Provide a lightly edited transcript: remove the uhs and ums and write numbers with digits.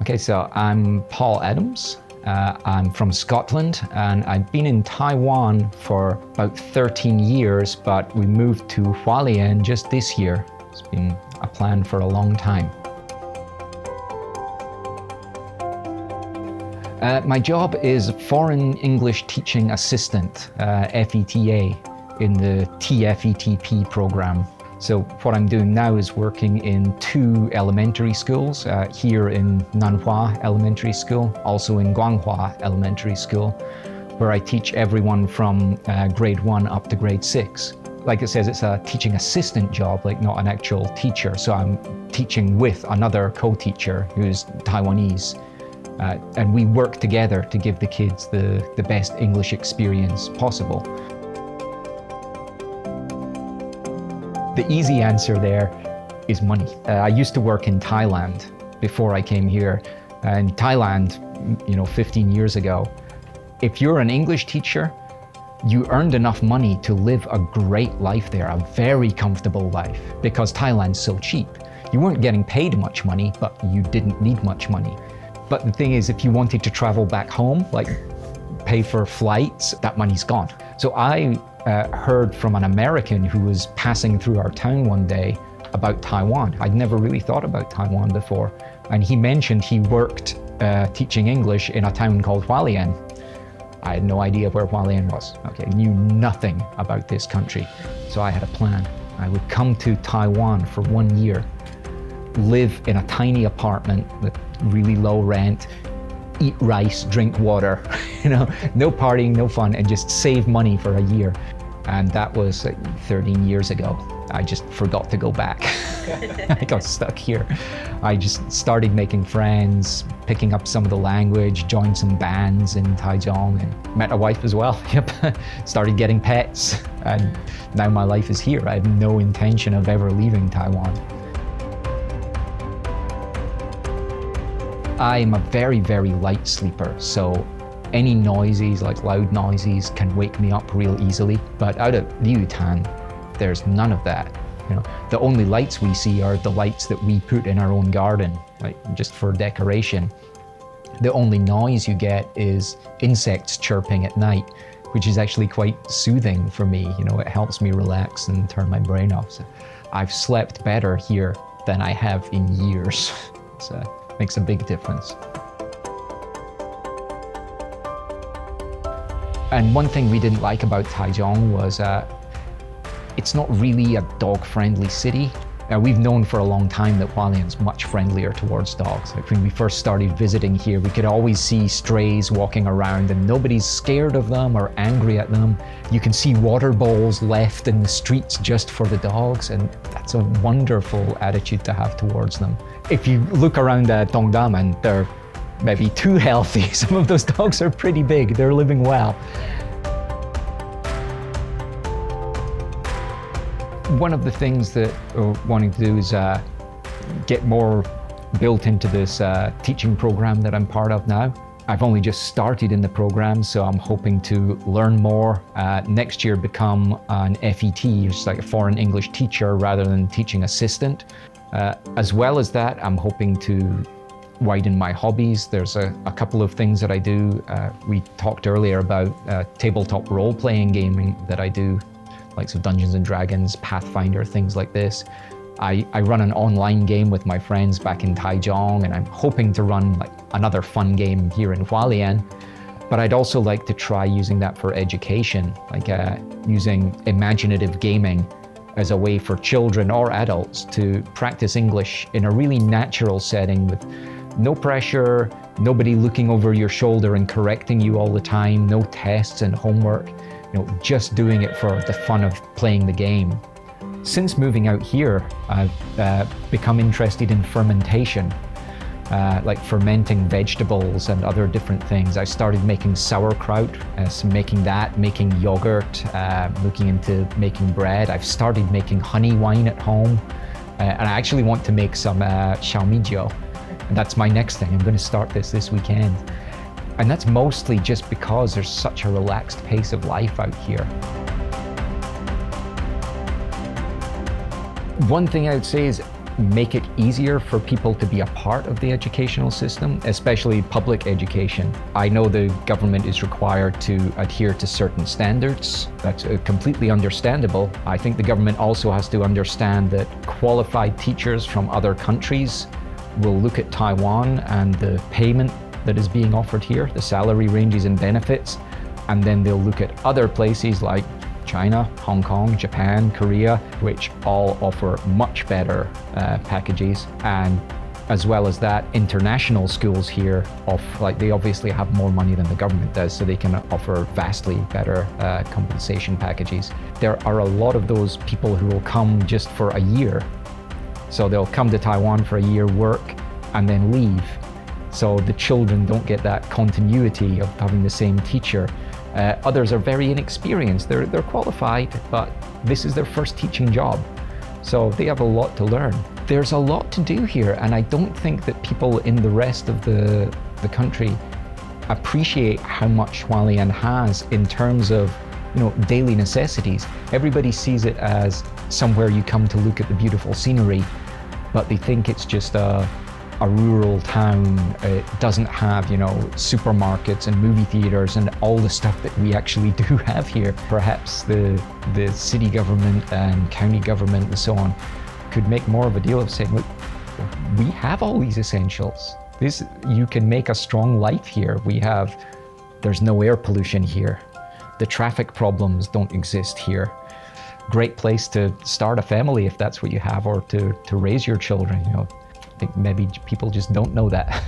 Okay, so I'm Paul Adams. I'm from Scotland, and I've been in Taiwan for about 13 years, but we moved to Hualien just this year. It's been a plan for a long time. My job is Foreign English Teaching Assistant, FETA, in the TFETP program. So what I'm doing now is working in 2 elementary schools, here in Nanhua Elementary School, also in Guanghua Elementary School, where I teach everyone from grade 1 up to grade 6. Like it says, it's a teaching assistant job, like not an actual teacher. So I'm teaching with another co-teacher who's Taiwanese. And we work together to give the kids the best English experience possible. The easy answer there is money. I used to work in Thailand before I came here. In Thailand, 15 years ago, if you're an English teacher, you earned enough money to live a great life there, a very comfortable life, because Thailand's so cheap. You weren't getting paid much money, but you didn't need much money. But the thing is, if you wanted to travel back home, like pay for flights, that money's gone. So I heard from an American who was passing through our town one day about Taiwan. I'd never really thought about Taiwan before. And he mentioned he worked teaching English in a town called Hualien. I had no idea where Hualien was. Okay, knew nothing about this country. So I had a plan. I would come to Taiwan for 1 year, live in a tiny apartment with really low rent, eat rice, drink water, no partying, no fun, and just save money for a year. And that was 13 years ago. I just forgot to go back. I got stuck here. I just started making friends, picking up some of the language, joined some bands in Taichung, and met a wife as well. Yep, started getting pets, and now my life is here. I have no intention of ever leaving Taiwan. I'm a very, very light sleeper, so any noises, like loud noises, can wake me up real easily. But out at Liutan, there's none of that. The only lights we see are the lights that we put in our own garden, like just for decoration. The only noise you get is insects chirping at night, which is actually quite soothing for me. It helps me relax and turn my brain off. So I've slept better here than I have in years. So makes a big difference. And one thing we didn't like about Taichung was it's not really a dog-friendly city. We've known for a long time that Hualien's much friendlier towards dogs. Like when we first started visiting here, we could always see strays walking around and nobody's scared of them or angry at them. You can see water bowls left in the streets just for the dogs, and that's a wonderful attitude to have towards them. If you look around Dongdaman, they're maybe too healthy. Some of those dogs are pretty big. They're living well. One of the things that we're wanting to do is get more built into this teaching program that I'm part of now. I've only just started in the program, so I'm hoping to learn more. Next year become an FET, which is like a foreign English teacher rather than teaching assistant. As well as that, I'm hoping to widen my hobbies. There's a couple of things that I do. We talked earlier about tabletop role-playing gaming that I do, like Dungeons and Dragons, Pathfinder, things like this. I run an online game with my friends back in Taichung, and I'm hoping to run like another fun game here in Hualien. But I'd also like to try using that for education, like using imaginative gaming as a way for children or adults to practice English in a really natural setting with no pressure, nobody looking over your shoulder and correcting you all the time, no tests and homework, just doing it for the fun of playing the game. Since moving out here, I've become interested in fermentation, like fermenting vegetables and other different things. I started making sauerkraut, making yogurt, looking into making bread. I've started making honey wine at home, and I actually want to make some xiaomijiu. And that's my next thing. I'm going to start this weekend. And that's mostly just because there's such a relaxed pace of life out here. One thing I would say is make it easier for people to be a part of the educational system, especially public education. I know the government is required to adhere to certain standards. That's completely understandable. I think the government also has to understand that qualified teachers from other countries will look at Taiwan and the payment that is being offered here, the salary ranges and benefits, and then they'll look at other places like China, Hong Kong, Japan, Korea, which all offer much better packages. And as well as that, international schools here, they obviously have more money than the government does, so they can offer vastly better compensation packages. There are a lot of those people who will come just for a year. So they'll come to Taiwan for a year, work, and then leave. So the children don't get that continuity of having the same teacher. Others are very inexperienced. They're qualified, but this is their first teaching job. So they have a lot to learn. There's a lot to do here, and I don't think that people in the rest of the country appreciate how much Hualien has in terms of daily necessities. Everybody sees it as somewhere you come to look at the beautiful scenery, but they think it's just a rural town. It doesn't have, supermarkets and movie theaters and all the stuff that we actually do have here. Perhaps the city government and county government and so on could make more of a deal of saying, look, we have all these essentials. You can make a strong life here. There's no air pollution here. The traffic problems don't exist here. Great place to start a family if that's what you have, or to raise your children. I think maybe people just don't know that.